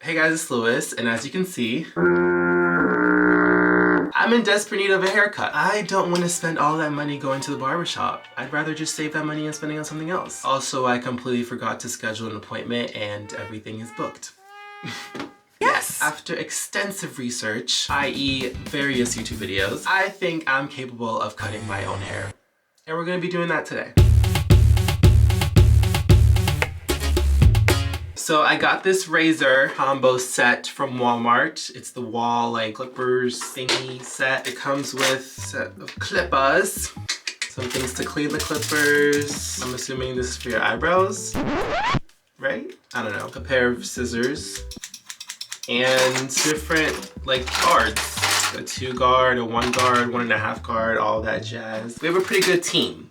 Hey guys, it's Lewis, and as you can see, I'm in desperate need of a haircut. I don't want to spend all that money going to the barbershop. I'd rather just save that money and spend it on something else. Also, I completely forgot to schedule an appointment and everything is booked. Yes! After extensive research, i.e. various YouTube videos, I think I'm capable of cutting my own hair. And we're gonna be doing that today. So I got this razor combo set from Walmart. It's the wall like clippers thingy set. It comes with a set of clippers. Some things to clean the clippers. I'm assuming this is for your eyebrows, right? I don't know. A pair of scissors and different like guards. A 2 guard, a 1 guard, 1.5 guard, all that jazz. We have a pretty good team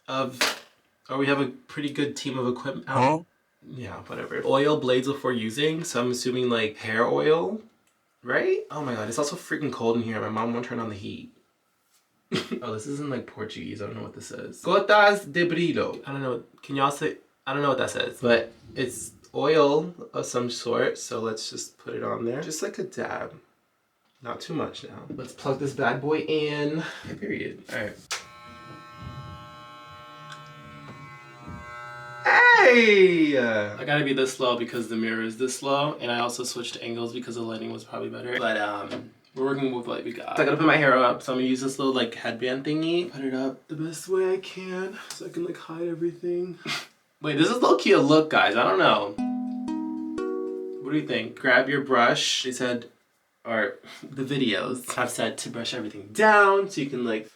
of, or we have a pretty good team of equipment. Huh? Yeah, whatever. Oil blades before using, so I'm assuming like hair oil, right? Oh my god, it's also freaking cold in here. My mom won't turn on the heat. Oh, this is in like Portuguese. I don't know what this says. Gotas de brillo. I don't know. Can y'all say? I don't know what that says, but it's oil of some sort. So let's just put it on there. Just like a dab. Not too much now. Let's plug this bad boy in. Period. All right. Hey! I gotta be this low because the mirror is this low, and I also switched angles because the lighting was probably better. But we're working with what we got. So I gotta put my hair up, so I'm gonna use this little like headband thingy. Put it up the best way I can, so I can like hide everything. Wait, this is low-key a look, guys. I don't know. What do you think? Grab your brush. They said, or the videos have said to brush everything down so you can like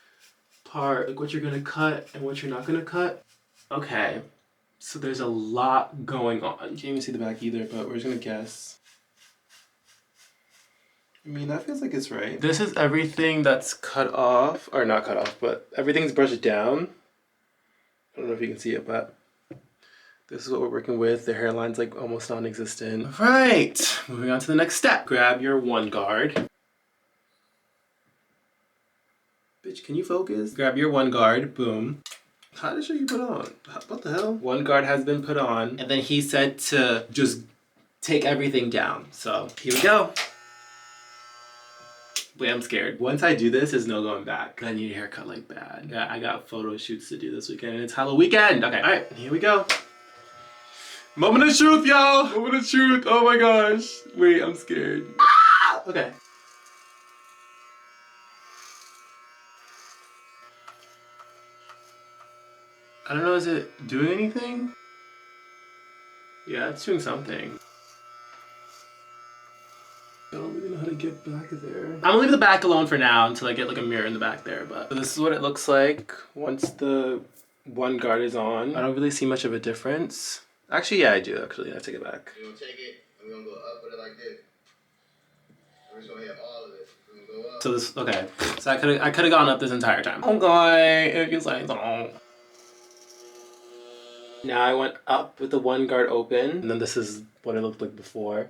part like what you're gonna cut and what you're not gonna cut. Okay. So there's a lot going on. Can't even see the back either, but we're just gonna guess. I mean, that feels like it's right. This is everything that's cut off, or not cut off, but everything's brushed down. I don't know if you can see it, but this is what we're working with. The hairline's like almost non-existent. All right, moving on to the next step. Grab your 1 guard. Bitch, can you focus? Grab your 1 guard, boom. How did you put on? What the hell? 1 guard has been put on, and then he said to just take everything down. So here we go. Wait, I'm scared. Once I do this, there's no going back. I need a haircut like bad. Yeah, I got photo shoots to do this weekend, and it's Halloween weekend. Okay, all right, here we go. Moment of truth, y'all. Moment of truth. Oh my gosh. Wait, I'm scared. Ah! Okay. I don't know, is it doing anything? Yeah, it's doing something. I don't really know how to get back there. I'm gonna leave the back alone for now until I get like a mirror in the back there, but so this is what it looks like once the 1 guard is on. I don't really see much of a difference. Actually, yeah, I do actually. I take it back. We're gonna take it and we're gonna go up with it like this. We're just gonna have all of it. We're gonna go up. So this, okay. So I could have gone up this entire time. Okay, it feels like oh. Now I went up with the 1 guard open, and then this is what it looked like before.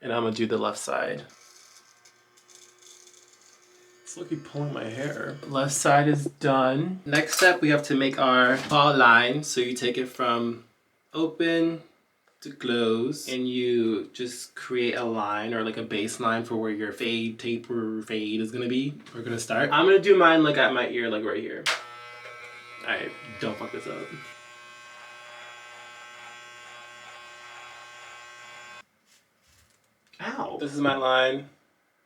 And I'm gonna do the left side. It's looking pulling my hair. Left side is done. Next step, we have to make our ball line. So you take it from open to close, and you just create a line or like a baseline for where your taper fade is gonna be. We're gonna start. I'm gonna do mine like at my ear, like right here. All right, don't fuck this up. Ow. This is my line.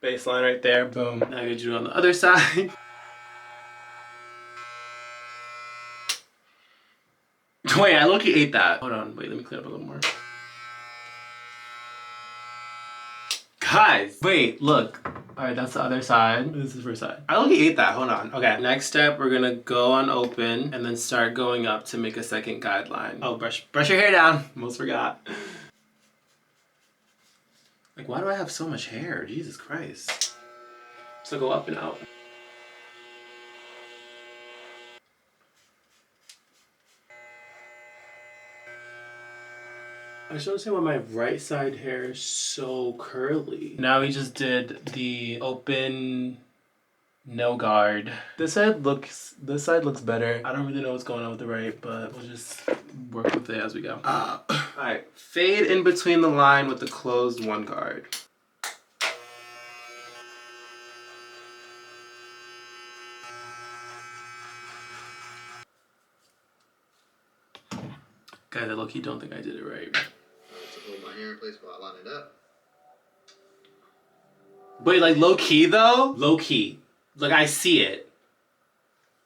Baseline right there. Boom. Now I gotta do it on the other side. Wait, I low-key ate that. Hold on, wait, let me clean up a little more. Guys, wait, look. All right, that's the other side. This is the first side. I low-key ate that, hold on. Okay, next step, we're gonna go on open and then start going up to make a second guideline. Oh, brush your hair down. Almost forgot. Like, why do I have so much hair? Jesus Christ. So go up and out. I just don't understand why my right side hair is so curly. Now we just did the open No guard. This side looks better. I don't really know what's going on with the right, but we'll just work with it as we go. Alright, fade in between the line with the closed one guard. Guys, I low-key don't think I did it right. To hold my hair in place while I line it up. Wait, like low-key though? Low-key. Like I see it.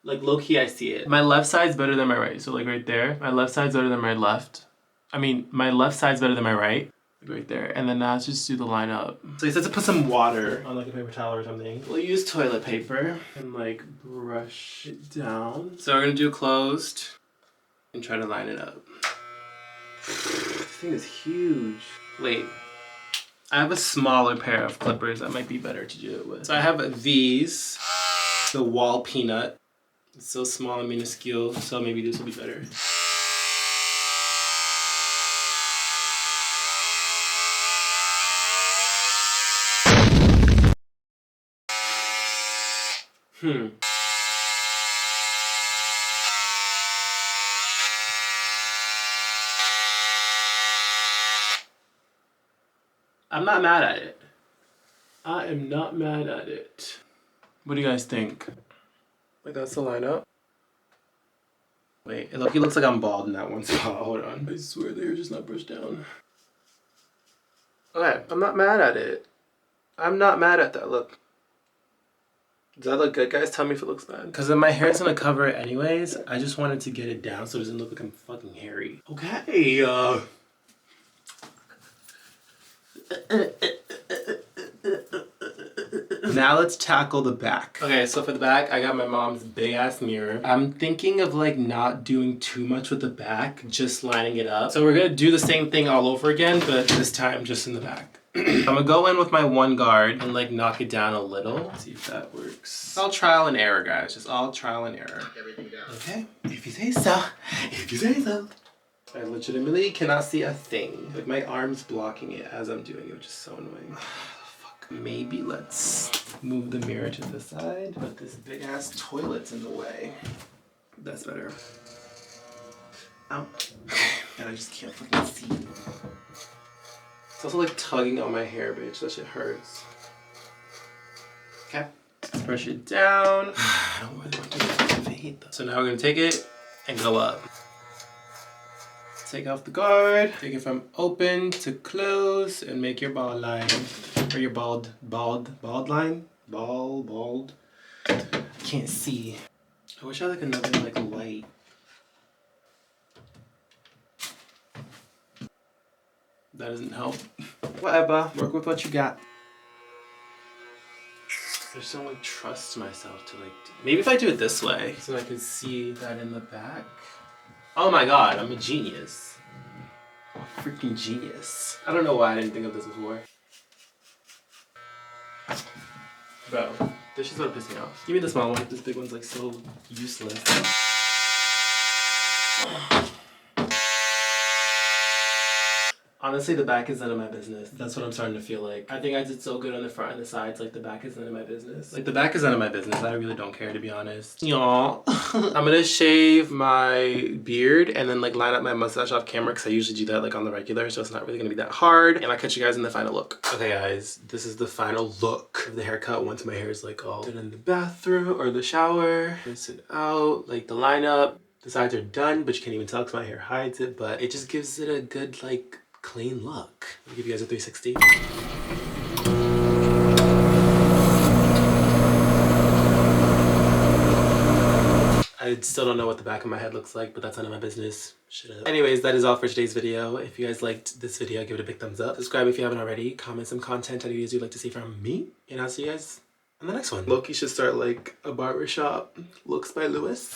Like low-key I see it. My left side's better than my right. So like right there. My left side's better than my left. I mean, my left side's better than my right. Like right there. And then now let's just do the line up. So he said to put some water on like a paper towel or something. We'll use toilet paper and like brush it down. So we're gonna do closed and try to line it up. This thing is huge. Wait. I have a smaller pair of clippers that might be better to do it with. So I have these, the wall peanut. It's so small and minuscule, so maybe this will be better. I'm not mad at it. I am not mad at it. What do you guys think? Like that's the lineup? Wait, it looks like I'm bald in that one spot. Hold on. I swear they were just not brushed down. Okay, I'm not mad at it. I'm not mad at that look. Does that look good, guys? Tell me if it looks bad. Because then my hair's gonna cover it anyways. I just wanted to get it down so it doesn't look like I'm fucking hairy. Okay, now let's tackle the back. Okay, so for the back, I got my mom's big ass mirror. I'm thinking of like not doing too much with the back, just lining it up. So we're gonna do the same thing all over again, but this time just in the back. I'm gonna go in with my one guard and like knock it down a little. See if that works. It's all trial and error, guys. Just all trial and error. Everything down. Okay, if you say so. If you say so. I legitimately cannot see a thing. Like my arm's blocking it as I'm doing it, which is so annoying. Fuck. Maybe let's move the mirror to the side, but this big ass toilet's in the way. That's better. Ow. And I just can't fucking see. It's also like tugging on my hair, bitch. That shit hurts. Okay. Let's brush it down. I don't really want to fade though. So now we're gonna take it and go up. Take off the guard, take it from open to close, and make your bald line, or your bald line? Bald. I can't see. I wish I had like another like light. That doesn't help. Whatever, work with what you got. I just don't like trust myself to like, maybe if I do it this way, so I can see that in the back. Oh my god, I'm a genius. I'm a freaking genius. I don't know why I didn't think of this before. Bro, this shit's gonna piss me off. Give me the small one, this big one's like so useless. Honestly, the back is none of my business. That's what I'm starting to feel like. I think I did so good on the front and the sides, like the back is none of my business. Like the back is none of my business. I really don't care, to be honest. Y'all. I'm gonna shave my beard and then like line up my mustache off camera because I usually do that like on the regular, so it's not really gonna be that hard. And I'll catch you guys in the final look. Okay guys, this is the final look of the haircut once my hair is like all done in the bathroom or the shower. Rinse it out, like the lineup. The sides are done, but you can't even tell because my hair hides it, but it just gives it a good like clean look. I'll give you guys a 360. I still don't know what the back of my head looks like, but that's none of my business. Shut up. Anyways, that is all for today's video. If you guys liked this video, give it a big thumbs up. Subscribe if you haven't already. Comment some content ideas you'd like to see from me. And I'll see you guys on the next one. Loki should start like a barbershop. Looks by Lewis.